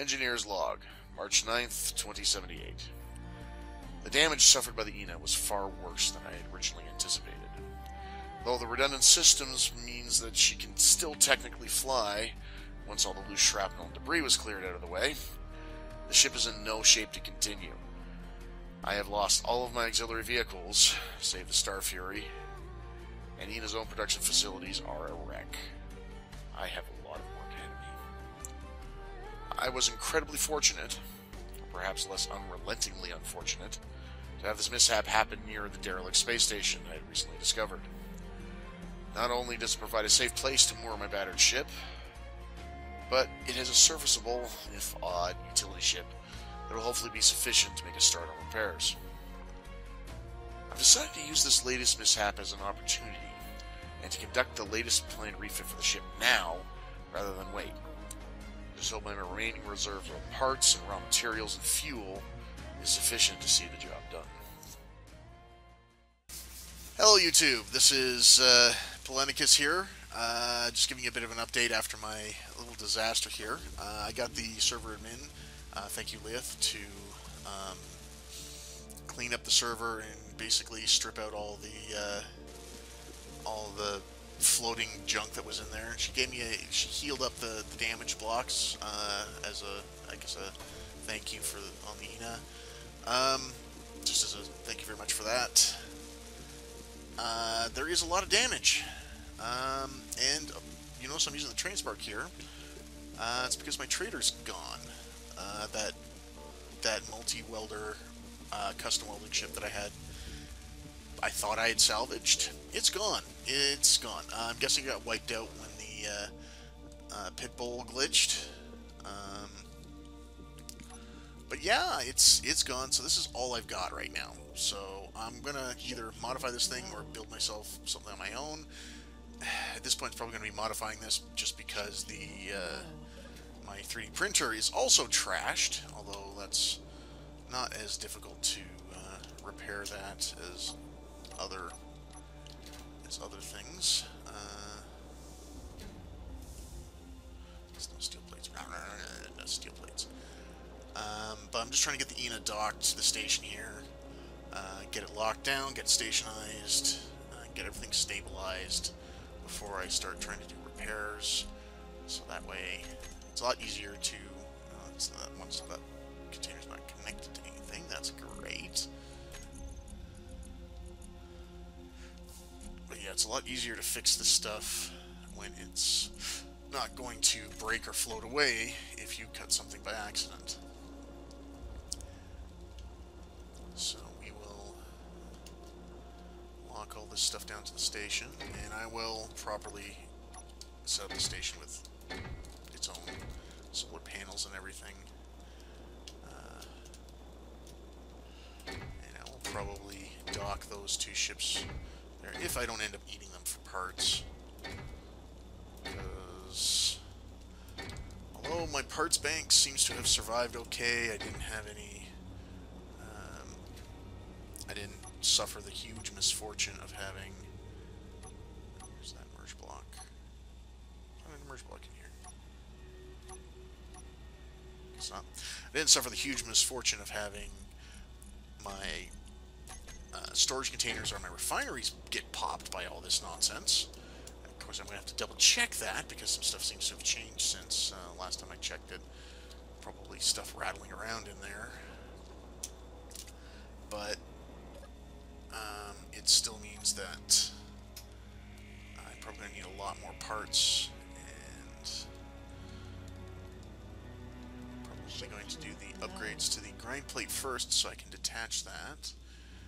Engineer's Log, March 9th, 2078. The damage suffered by the Ina was far worse than I had originally anticipated. Though the redundant systems means that she can still technically fly, once all the loose shrapnel and debris was cleared out of the way, the ship is in no shape to continue. I have lost all of my auxiliary vehicles, save the Star Fury, and Ina's own production facilities are a wreck. I have a lot of work ahead of me. I was incredibly fortunate, or perhaps less unrelentingly unfortunate, to have this mishap happen near the derelict space station I had recently discovered. Not only does it provide a safe place to moor my battered ship, but it has a serviceable, if odd, utility ship that will hopefully be sufficient to make a start on repairs. I've decided to use this latest mishap as an opportunity, and to conduct the latest planned refit for the ship now, rather than wait. Just hope my remaining reserve of parts and raw materials and fuel is sufficient to see the job done. Hello YouTube, this is Polenicus here, just giving you a bit of an update after my little disaster here. I got the server admin, thank you Lith, to clean up the server and basically strip out all the floating junk that was in there. She gave me she healed up the damage blocks as I guess a thank you on the Ina. Just as a thank you very much for that. There is a lot of damage, and you notice I'm using the train spark here. It's because my trader's gone. That multi-welder custom welding ship that I thought I had salvaged. It's gone. It's gone. I'm guessing it got wiped out when the pit bull glitched. But yeah, it's gone. So this is all I've got right now. So I'm gonna either modify this thing or build myself something on my own. At this point, it's probably gonna be modifying this just because my 3D printer is also trashed. Although that's not as difficult to repair that as other things. There's no steel plates. No steel plates. But I'm just trying to get the Ina docked to the station here, get it locked down, get it stationized, get everything stabilized before I start trying to do repairs. So that way, it's a lot easier to. Once that container's not connected to anything, that's great. But yeah, it's a lot easier to fix this stuff when it's not going to break or float away if you cut something by accident. So we will lock all this stuff down to the station, and I will properly set up the station with its own solar panels and everything. And I will probably dock those two ships there if I don't end up needing them for parts. Because although my parts bank seems to have survived okay, I didn't have any. I didn't suffer the huge misfortune of having. Where's that merge block? I have a merge block in here. It's not. I didn't suffer the huge misfortune of having my storage containers or my refineries get popped by all this nonsense. Of course, I'm going to have to double check that because some stuff seems to have changed since last time I checked it. Probably stuff rattling around in there. But it still means that I'm probably going to need a lot more parts, and probably going to do the upgrades to the grind plate first so I can detach that,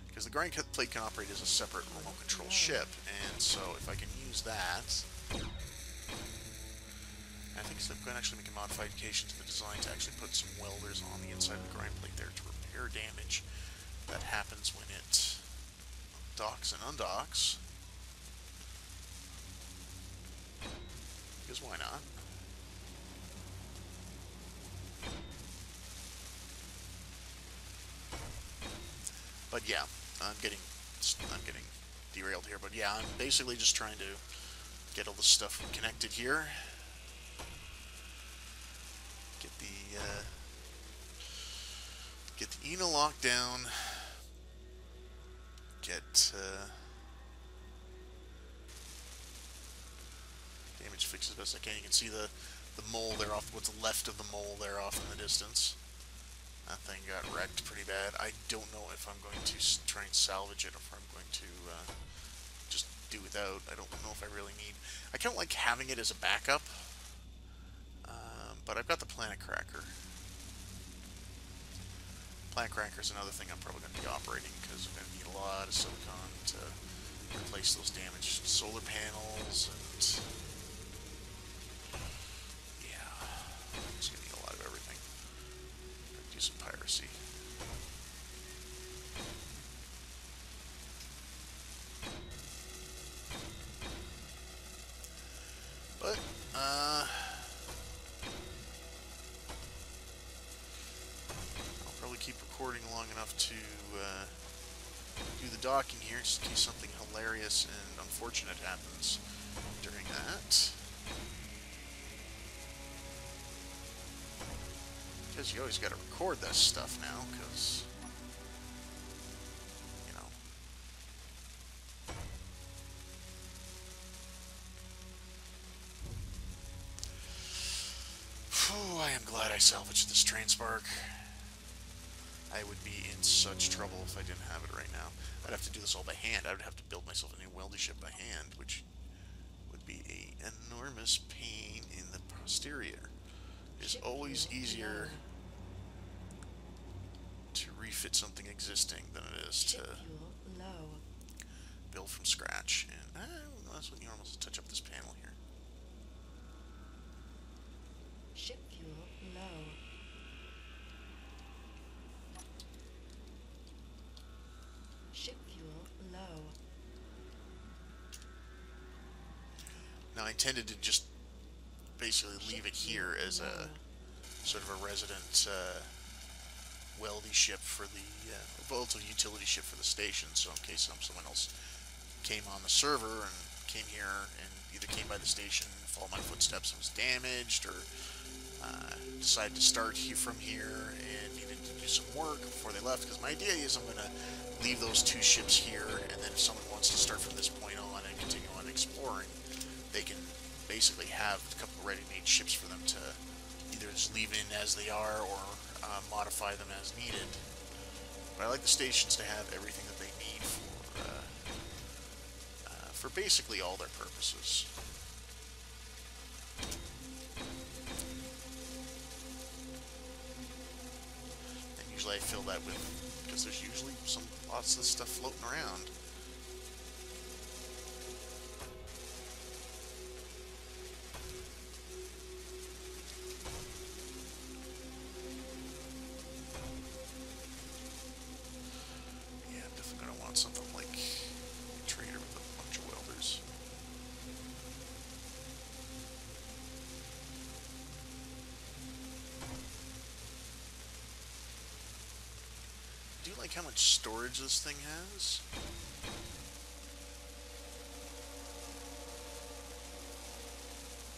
because the grind plate can operate as a separate remote control ship, and so if I can use that, I think so I'm going to actually make a modification to the design to actually put some welders on the inside of the grind plate there to repair damage that happens when it docks and undocks. Because why not? But yeah, I'm getting derailed here. But yeah, I'm basically just trying to get all this stuff connected here. Get the get the ENA locked down, get damage fixed as best I can. You can see the mole there off, what's left of the mole there off in the distance. That thing got wrecked pretty bad. I don't know if I'm going to try and salvage it or if I'm going to just do without. I don't know if I really need. I kind of like having it as a backup, but I've got the Planet Cracker. Planet Cracker is another thing I'm probably going to be operating because I'm going to need a lot of silicon to replace those damaged solar panels and yeah, I'm just going to need a lot of everything. Do some piracy. But, I'll probably keep recording long enough to do the docking here, just in case something hilarious and unfortunate happens during that. Because you always got to record this stuff now, because, you know. Whew, I am glad I salvaged this train spark. I would be in such trouble if I didn't have it right now. I'd have to do this all by hand. I would have to build myself a new welding ship by hand, which would be an enormous pain in the posterior. It's always easier to refit something existing than it is to build from scratch. And that's what you almost touch up this panel here. Ship fuel low. Ship fuel low. Now I intended to just basically leave it here as a sort of a resident welding ship for the volatile utility ship for the station, so in case someone else came on the server and came here and either came by the station, followed my footsteps and was damaged, or decided to start from here and needed to do some work before they left, because my idea is I'm going to leave those two ships here, and then if someone wants to start from this point on and continue on exploring, they can basically have a couple of ready-made ships for them to either just leave in as they are or modify them as needed. But I like the stations to have everything that they need for basically all their purposes. And usually I fill that with, because there's usually lots of stuff floating around. Something like a trader with a bunch of welders. Do you like how much storage this thing has?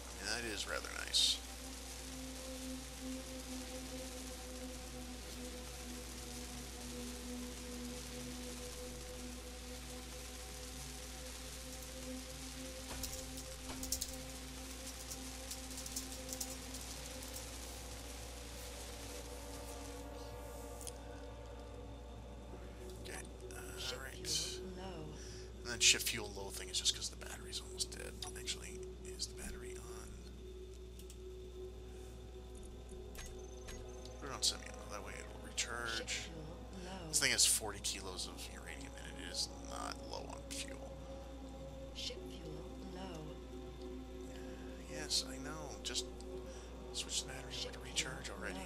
I mean, that is rather nice. And shift fuel low thing is just because the battery's almost dead. Actually, is the battery on? Put it on semi-auto, that way it will recharge. This thing has 40 kilos of uranium and it is not low on fuel. Ship fuel low. Yes, I know. Just switch the battery to recharge already. Low.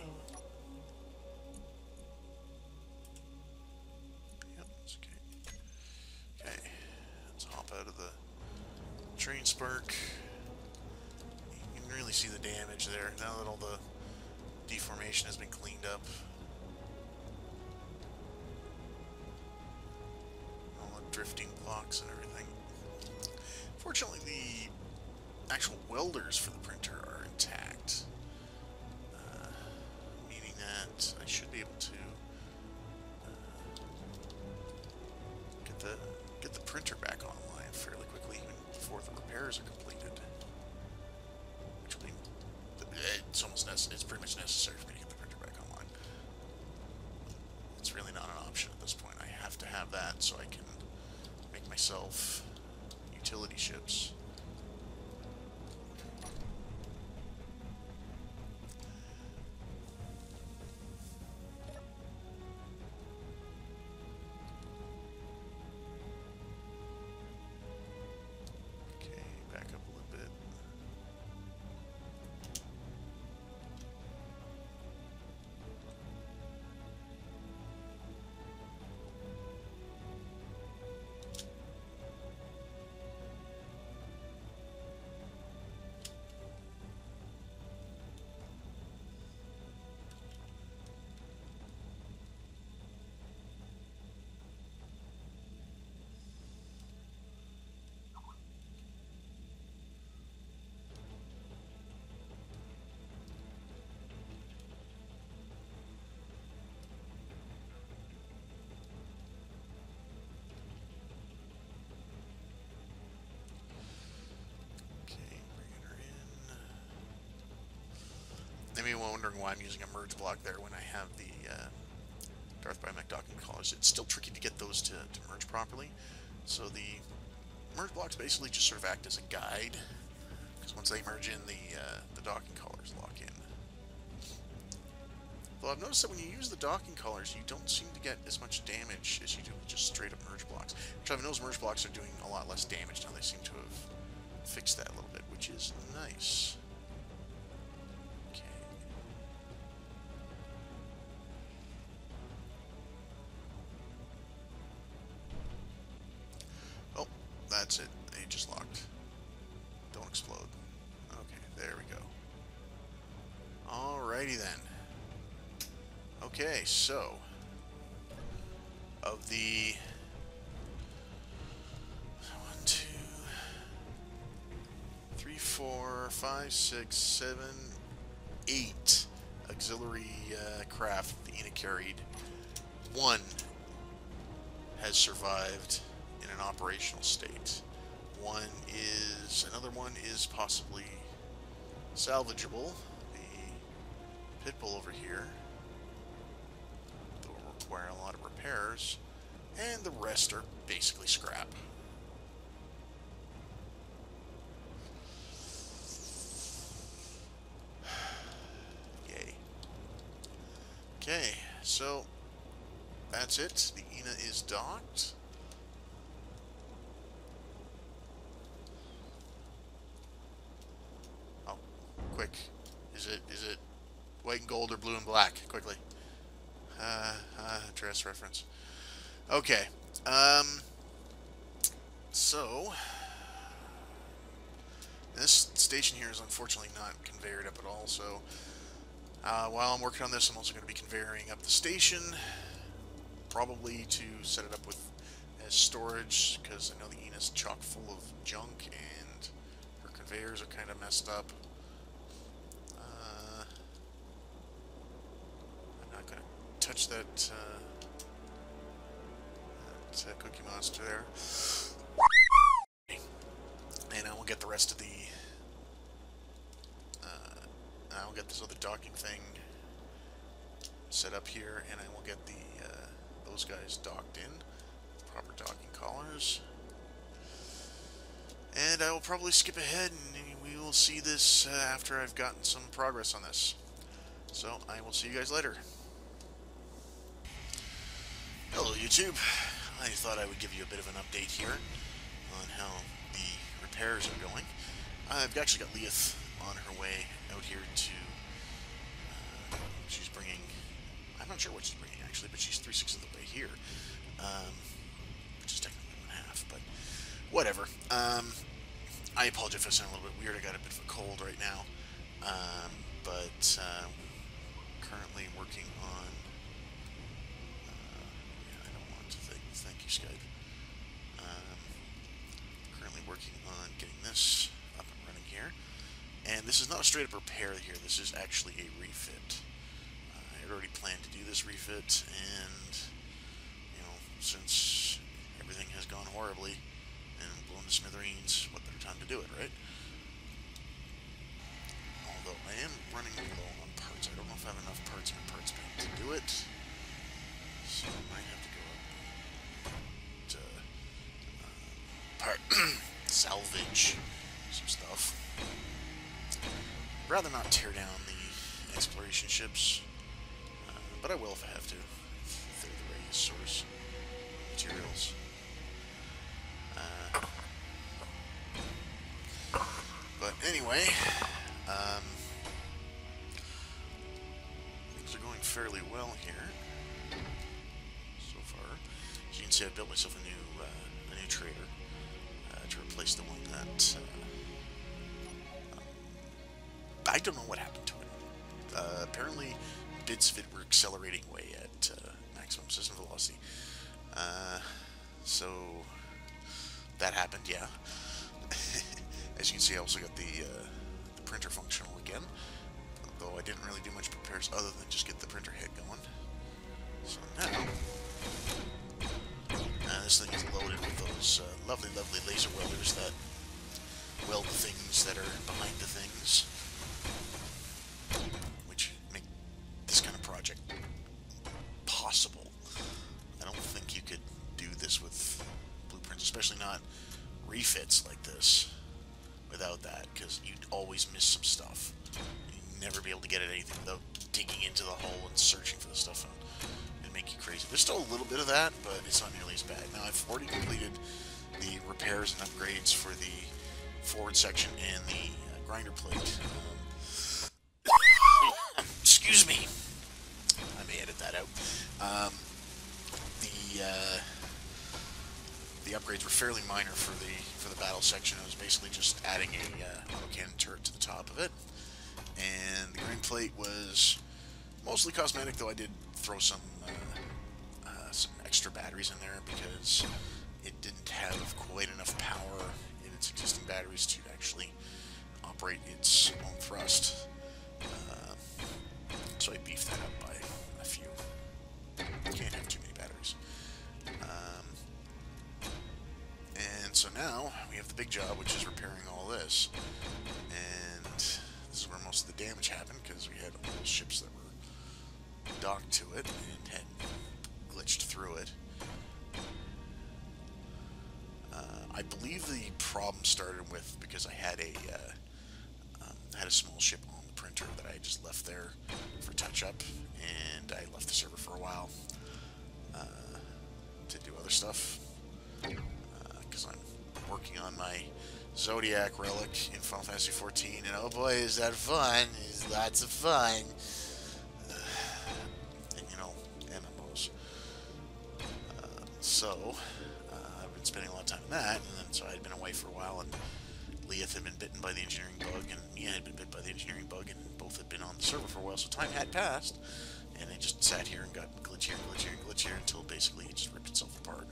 Out of the train spark. You can really see the damage there now that all the deformation has been cleaned up. All the drifting blocks and everything. Fortunately, the actual welders for the printer are intact. and I should be able to get the printer back online fairly quickly, even before the repairs are completed. Which will be, it's pretty much necessary for me to get the printer back online. It's really not an option at this point. I have to have that so I can make myself utility ships. Maybe wondering why I'm using a merge block there when I have the Darth Biomech docking collars. It's still tricky to get those to merge properly. So the merge blocks basically just sort of act as a guide, because once they merge in, the docking collars lock in. Though I've noticed that when you use the docking collars, you don't seem to get as much damage as you do with just straight up merge blocks. Which I've noticed merge blocks are doing a lot less damage now. They seem to have fixed that a little bit, which is nice. That's it. They just locked. Don't explode. Okay, there we go. Alrighty then. Okay, so of the 1, 2, 3, 4, 5, 6, 7, 8 auxiliary craft the Ina carried, 1 has survived in an operational state. Another one is possibly salvageable. The pit bull over here, that will require a lot of repairs, and the rest are basically scrap. Yay. Okay, so that's it. The Ina is docked. Quick. Is it white and gold or blue and black? Quickly. Dress reference. Okay. So this station here is unfortunately not conveyored up at all, so while I'm working on this, I'm also going to be conveyoring up the station, probably to set it up with as storage, because I know the Ina's chock full of junk and her conveyors are kind of messed up. Touch that, Cookie Monster there. And I will get the rest of the... I will get this other docking thing set up here, and I will get the those guys docked in. Proper docking collars. And I will probably skip ahead, and we will see this after I've gotten some progress on this. So, I will see you guys later. Hello YouTube, I thought I would give you a bit of an update here on how the repairs are going. I've actually got Leith on her way out here to, she's bringing, I'm not sure what she's bringing actually, but she's 3/6 of the way here, which is technically 1/2, but whatever. I apologize if I sound a little bit weird, I got a bit of a cold right now, but currently working on thank you, Skype. Currently working on getting this up and running here. And this is not a straight up repair here, this is actually a refit. I had already planned to do this refit, and, you know, since everything has gone horribly and blown to smithereens, what better time to do it, right? Although I am running low on parts. I don't know if I have enough parts in my parts bank to do it, so I might have to go up and salvage some stuff. I'd rather not tear down the exploration ships, but I will if I have to, if they're the readiest source materials. But anyway, things are going fairly well here so far. As you can see, I built myself a new trader to replace the one that I don't know what happened to it. Apparently, bits of it were accelerating away at maximum system velocity. So that happened, yeah. As you can see, I also got the printer functional again, though I didn't really do much repairs other than just get the printer head going. So now, this thing is loaded with those lovely, lovely laser welders that weld the things that are behind the things, which make this kind of project possible. I don't think you could do this with blueprints, especially not refits like this, without that, because you'd always miss some stuff. You'd never be able to get at anything without digging into the hole and searching for the stuff, and make you crazy. There's still a little bit of that, but it's not nearly as bad. Now, I've already completed the repairs and upgrades for the forward section and the grinder plate. Excuse me. I may edit that out. The upgrades were fairly minor for the battle section. It was basically just adding a autocannon turret to the top of it, and the grind plate was mostly cosmetic, though I did throw some extra batteries in there because it didn't have quite enough power in its existing batteries to actually operate its own thrust. So I beefed that up by a few. Can't have too many batteries. And so now we have the big job, which is repairing all this. And this is where most of the damage happened, because we had all those ships that were docked to it and had glitched through it. I believe the problem started with because I had a small ship on the printer that I just left there for touch-up, and I left the server for a while to do other stuff, because I'm working on my Zodiac relic in Final Fantasy XIV, and oh boy, is that fun! It's lots of fun. And you know, MMOs. So I've been spending a lot of time on that, and then so I had been away for a while, and Leith had been bitten by the engineering bug, and Mia had been bit by the engineering bug, and both had been on the server for a while, so time had passed, and it just sat here and got glitchier and glitchier and glitchier until basically it just ripped itself apart,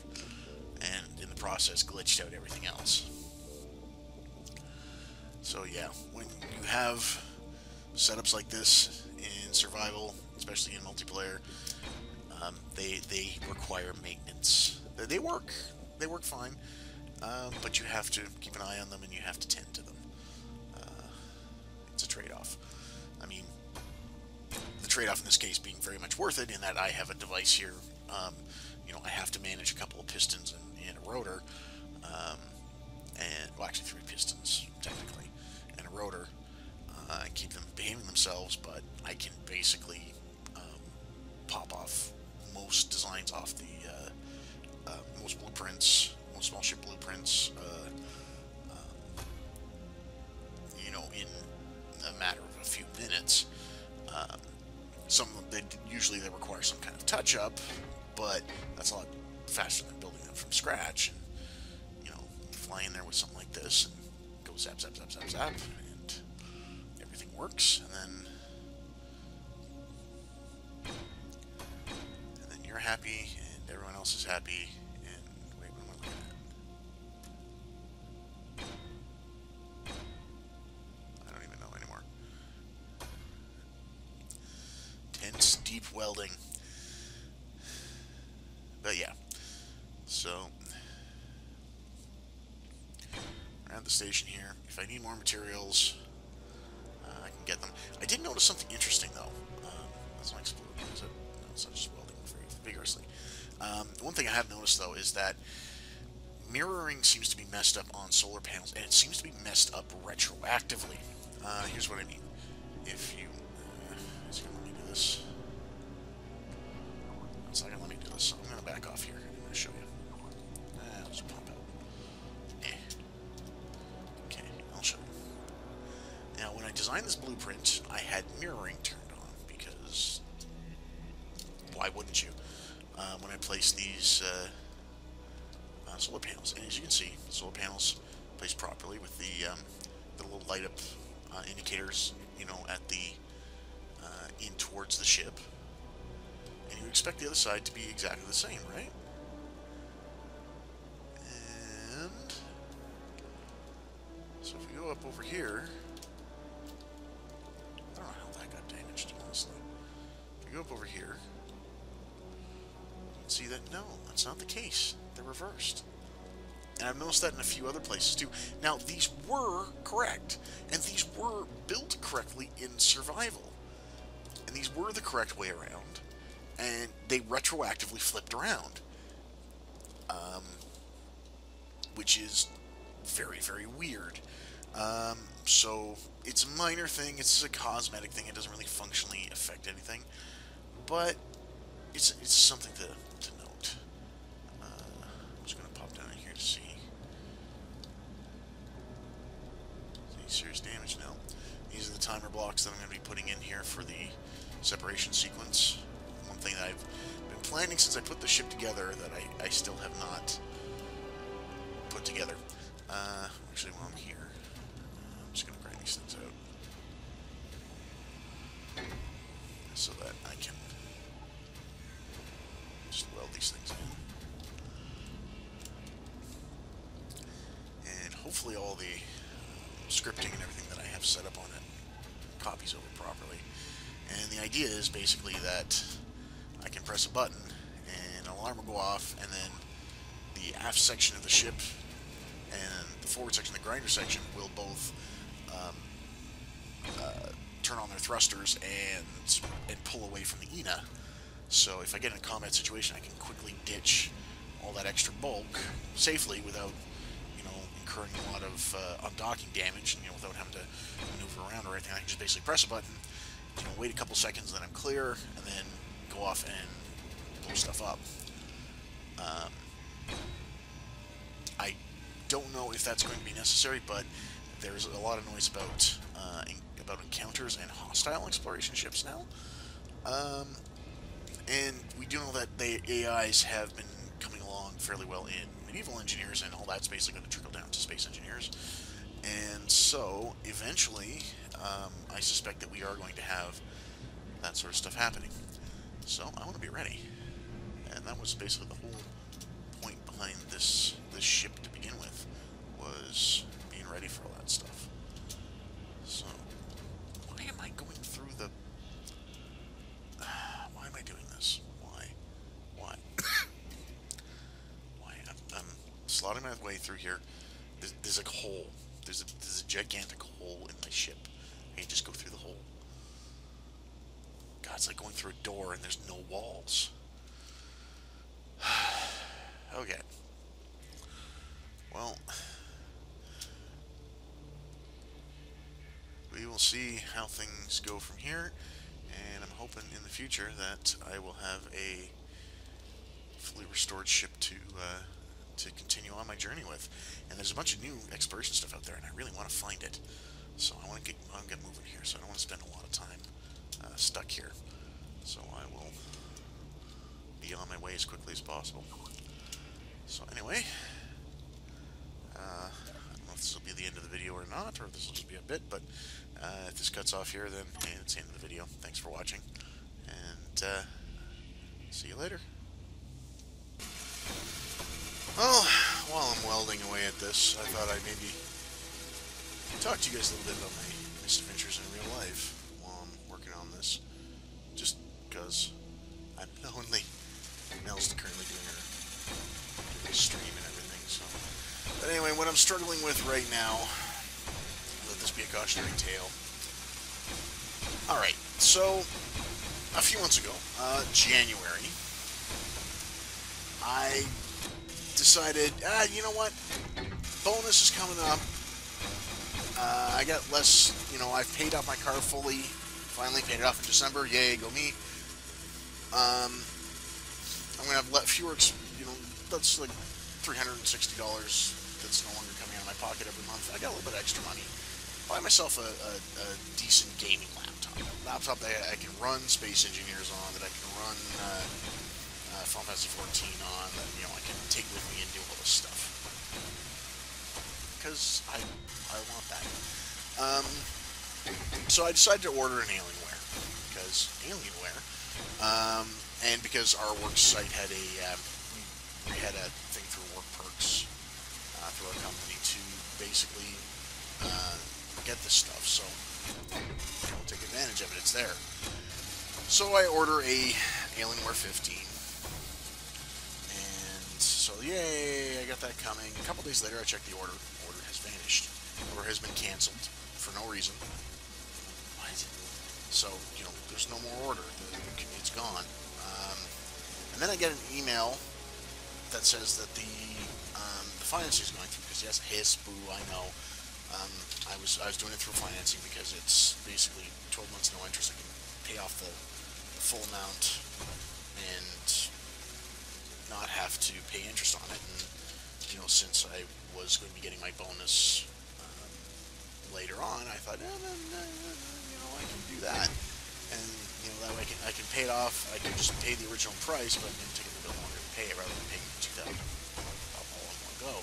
and in the process glitched out everything else. So yeah, when you have setups like this in survival, especially in multiplayer, they require maintenance. They work fine, but you have to keep an eye on them and you have to tend to them. It's a trade-off. I mean, the trade-off in this case being very much worth it in that I have a device here. You know, I have to manage a couple of pistons and a rotor, and well, actually 3 pistons technically, and a rotor, and keep them behaving themselves. But I can basically pop off most designs off the most blueprints, most small ship blueprints, you know, in a matter of a few minutes. Some of them, usually they require some kind of touch-up, but that's a lot faster than building them from scratch. And, you know, you fly in there with something like this and go zap, zap, zap, zap, zap, and everything works, and then you're happy, and everyone else is happy. And wait, what am I looking at? I don't even know anymore. 10 steel deep welding. But yeah, so we're at the station here. If I need more materials, I can get them. I did notice something interesting though. That's not exploding, is it? No, it's not just welding very vigorously. One thing I have noticed though is that mirroring seems to be messed up on solar panels, and it seems to be messed up retroactively. Here's what I mean. If you... is it going to let me do this? It's not going to let me do this, so I'm going to back off here. I'm going to show you. I'll just pop out. Okay, I'll show you. Now, when I designed this blueprint, I had mirroring turned on, because why wouldn't you? When I placed these solar panels, and as you can see, the solar panels placed properly with the little light up indicators, you know, at the in towards the ship, and you expect the other side to be exactly the same, right? And so if we go up over here, I don't know how that got damaged, honestly. If we go up over here, you can see that no, that's not the case. They're reversed. And I've noticed that in a few other places too. Now, these were correct, and these were built correctly in survival. And these were the correct way around, and they retroactively flipped around. Which is very, very weird. So, it's a minor thing, it's a cosmetic thing, it doesn't really functionally affect anything. But, it's something to note. I'm just going to pop down in here to see. Any serious damage? No. These are the timer blocks that I'm going to be putting in here for the separation sequence. One thing that I've been planning since I put the ship together that I still have not put together. Actually, while I'm here, I'm just going to grind these things out so that I can just weld these things in. And hopefully all the scripting and everything that I have set up on it copies over properly. And the idea is basically that I can press a button and an alarm will go off, and then the aft section of the ship and the forward section, the grinder section, will both turn on their thrusters and pull away from the ENA. So if I get in a combat situation, I can quickly ditch all that extra bulk safely without, you know, incurring a lot of undocking damage, and, you know, without having to maneuver around or anything. I can just basically press a button, you know, wait a couple seconds, then I'm clear, and then go off and blow stuff up. I don't know if that's going to be necessary, but there's a lot of noise about encounters and hostile exploration ships now. And we do know that the AIs have been coming along fairly well in medieval engineers, and all that's basically going to trickle down to space engineers. And so, eventually, I suspect that we are going to have that sort of stuff happening. So, I want to be ready. And that was basically the whole point behind this ship to begin with, was being ready for all that stuff. So, why am I going through the... why am I doing this? Why? Why? Why? I'm slotting my way through here. There's a hole. There's a gigantic hole in my ship. I can just go through the hole. God, it's like going through a door and there's no walls. Okay. Well, we will see how things go from here, and I'm hoping in the future that I will have a fully restored ship to continue on my journey with. And there's a bunch of new exploration stuff out there, and I really want to find it. So I want to get moving here. So I don't want to spend a lot of time stuck here. So I will be on my way as quickly as possible. So anyway, I don't know if this will be the end of the video or not, or if this will just be a bit, but if this cuts off here, then hey, it's the end of the video. Thanks for watching, and see you later. Well, while I'm welding away at this, I thought I'd maybe talk to you guys a little bit about my misadventures in real life while I'm working on this, just because she's currently doing her stream and everything. So, but anyway, what I'm struggling with right now, let this be a cautionary tale. All right, so a few months ago, January, I decided, you know what? Bonus is coming up. I got less, I've paid off my car fully. Finally paid it off in December. Yay, go me. I'm going to have fewer, that's like $360 that's no longer coming out of my pocket every month. I got a little bit of extra money. Buy myself a decent gaming laptop. Laptop that I can run Space Engineers on, that I can run Final Fantasy 14 on, that, I can take with me and do all this stuff. Because I want that. So I decided to order an Alienware, because and because our work site had we had a thing through Work Perks through our company to basically get this stuff. So take advantage of it. It's there. So I order a Alienware 15. So yay, I got that coming. A couple days later, I checked the order. Order has vanished. Order has been canceled for no reason. What? So, there's no more order. It's gone. And then I get an email that says that the financing is going through, because yes, boo, I know. I was doing it through financing because it's basically 12 months no interest. I can pay off the full amount and not have to pay interest on it. And since I was going to be getting my bonus later on, I thought, I can do that, and that way I can pay it off. I can just pay the original price, but then take a little bit longer to pay it rather than paying $2,000 all in one go.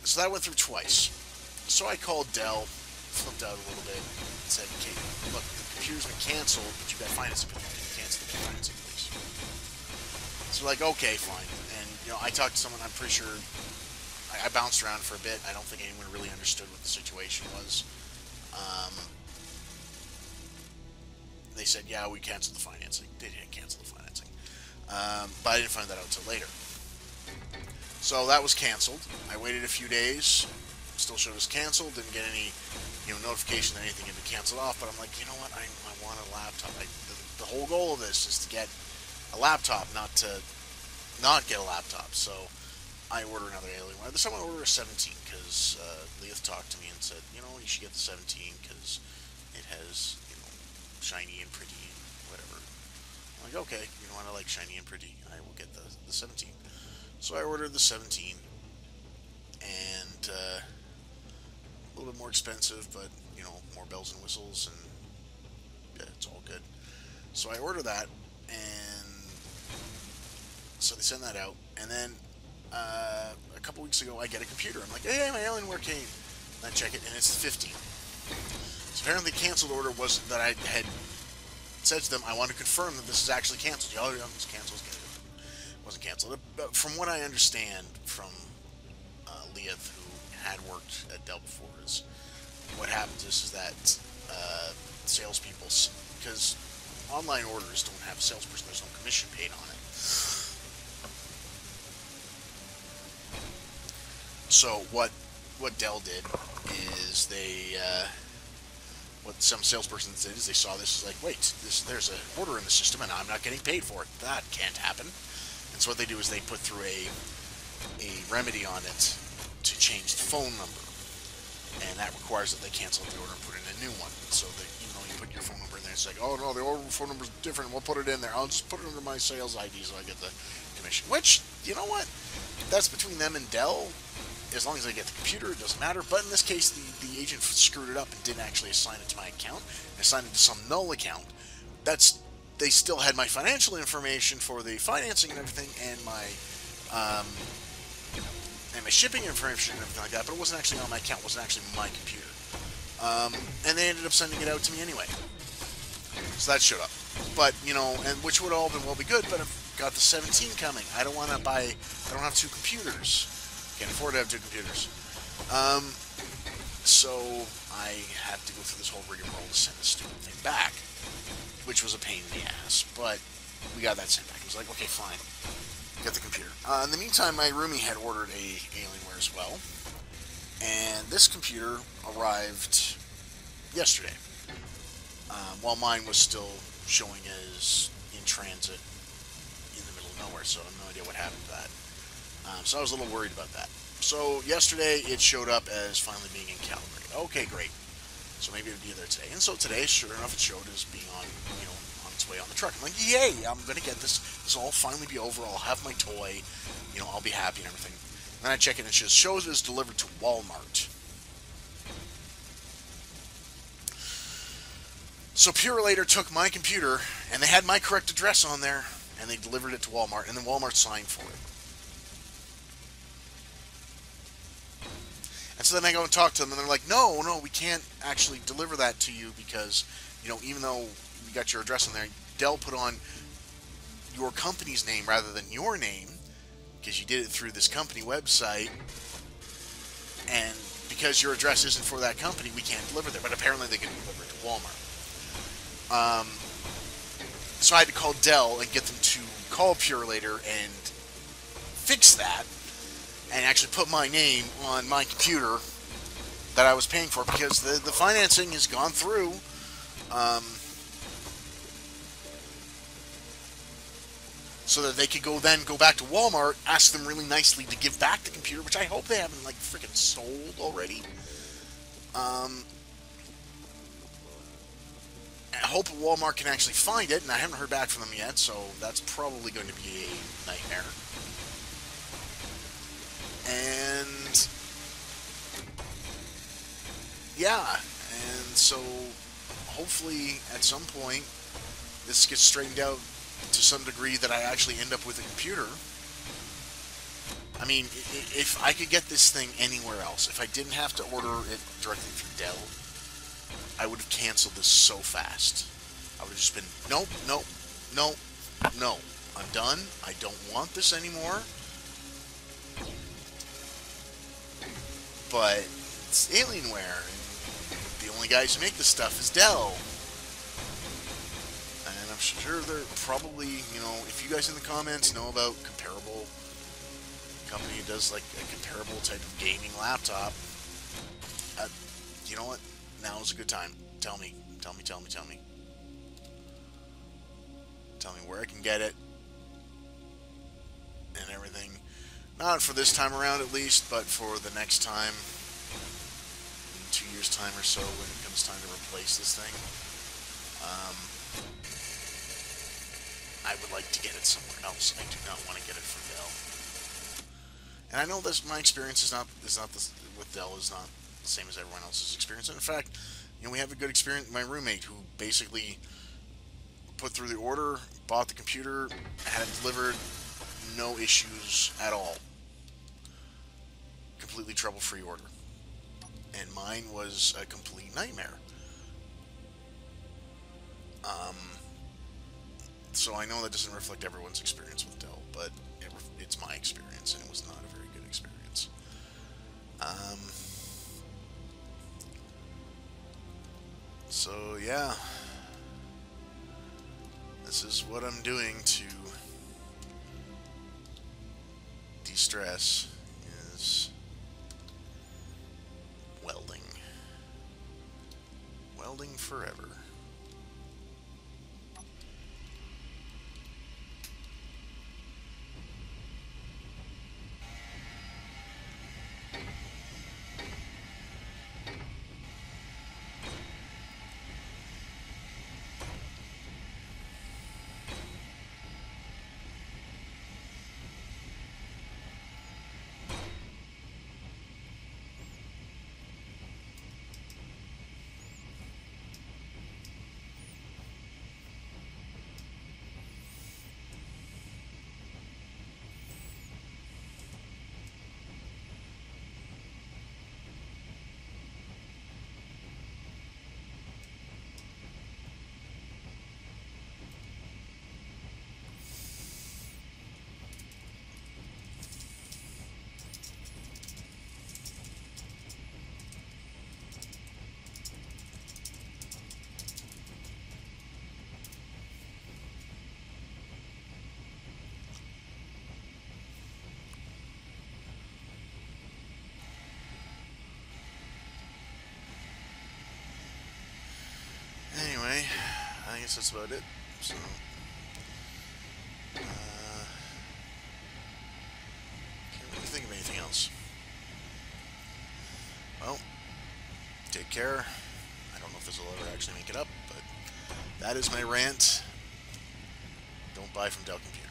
So that went through twice. So I called Dell, flipped out a little bit, and said, "Okay, look, the computer's been canceled, but you've got financing. Can you cancel the financing, please?" So like, okay, fine. And, I talked to someone, I'm pretty sure, I bounced around for a bit. I don't think anyone really understood what the situation was. They said, yeah, we canceled the financing. They didn't cancel the financing. But I didn't find that out until later. So that was canceled. I waited a few days. Still showed us canceled. Didn't get any, notification that anything had been canceled off. But I'm like, you know what? I want a laptop. The whole goal of this is to get a laptop, not to not get a laptop. So I order another Alienware. This time I order a 17 because Leah talked to me and said, you should get the 17 because it has, shiny and pretty and whatever. I'm like, okay, I like shiny and pretty. I will get the 17. So I ordered the 17, and a little bit more expensive, but more bells and whistles, and yeah, it's all good. So I order that, and so they send that out, and then a couple weeks ago I get a computer. I'm like, hey, my Alienware came. And I check it, and it's the 15. So apparently the canceled order was that I had said to them, I want to confirm that this is actually canceled. Oh, yeah, it's canceled. It wasn't canceled. But from what I understand from Leah, who had worked at Dell before, is what happens is that salespeople, because online orders don't have a salesperson, there's no commission paid on it. So what Dell did is what some salespersons did is they saw this as like, wait, there's an order in the system and I'm not getting paid for it. That can't happen. And so what they do is they put through a remedy on it to change the phone number, and that requires that they cancel the order and put in a new one. So that you put your phone number in there. It's like, oh no, the order phone number's different. We'll put it in there. I'll just put it under my sales ID so I get the commission. Which, you know what? That's between them and Dell. As long as I get the computer, it doesn't matter. But in this case, the agent screwed it up and didn't actually assign it to my account. And assigned it to some null account. They still had my financial information for the financing and everything, and my shipping information and everything like that. But it wasn't actually on my account. It wasn't actually my computer. And they ended up sending it out to me anyway. So that showed up. But and which would all be good. But I've got the 17 coming. I don't want to buy. I don't have two computers. Can't afford to have two computers. So I had to go through this whole rigmarole to send the stupid thing back, which was a pain in the ass. But we got that sent back. It was like, okay, fine, get the computer. In the meantime, my roomie had ordered a Alienware as well, and this computer arrived yesterday, while mine was still showing as in transit in the middle of nowhere, so I have no idea what happened to that. So I was a little worried about that. So yesterday it showed up as finally being in Calgary. Okay, great. So maybe it'll be there today. And so today, sure enough, it showed as being on, on its way on the truck. I'm like, yay! I'm gonna get this. This will all finally be over. I'll have my toy. I'll be happy and everything. And then I check it, and it just shows it was delivered to Walmart. So Purelator took my computer, and they had my correct address on there, and they delivered it to Walmart, and then Walmart signed for it. And so then I go and talk to them, and they're like, no, we can't actually deliver that to you because, even though we got your address on there, Dell put on your company's name rather than your name because you did it through this company website, and because your address isn't for that company, we can't deliver there. But apparently they can deliver it to Walmart. So I had to call Dell and get them to call Purelator and fix that, and actually put my name on my computer that I was paying for because the financing has gone through. So that they could go back to Walmart, ask them really nicely to give back the computer, which I hope they haven't freaking sold already. I hope Walmart can actually find it, and I haven't heard back from them yet, so that's probably going to be a nightmare. And yeah, and so hopefully at some point this gets straightened out to some degree that I actually end up with a computer. I mean, if I could get this thing anywhere else, if I didn't have to order it directly through Dell, I would have canceled this so fast. I would have just been, nope, I'm done. I don't want this anymore. But it's Alienware, and the only guys who make this stuff is Dell. And I'm sure they're probably, if you guys in the comments know about comparable company who does a comparable type of gaming laptop, you know what? Now is a good time. Tell me where I can get it and everything. Not for this time around at least, but for the next time, in 2 years' time or so, when it comes time to replace this thing. I would like to get it somewhere else. I do not want to get it from Dell. And I know this, my experience with Dell is not the same as everyone else's experience. And in fact, we have a good experience. My roommate, who basically put through the order, bought the computer, had it delivered, no issues at all. Completely trouble-free order. And mine was a complete nightmare. So I know that doesn't reflect everyone's experience with Dell, but it's my experience, and it was not a very good experience. So yeah, this is what I'm doing to de-stress, is welding. Welding forever. guess that's about it. So, can't really think of anything else. Well, take care. I don't know if this will ever actually make it up, but that is my rant. Don't buy from Dell Computers.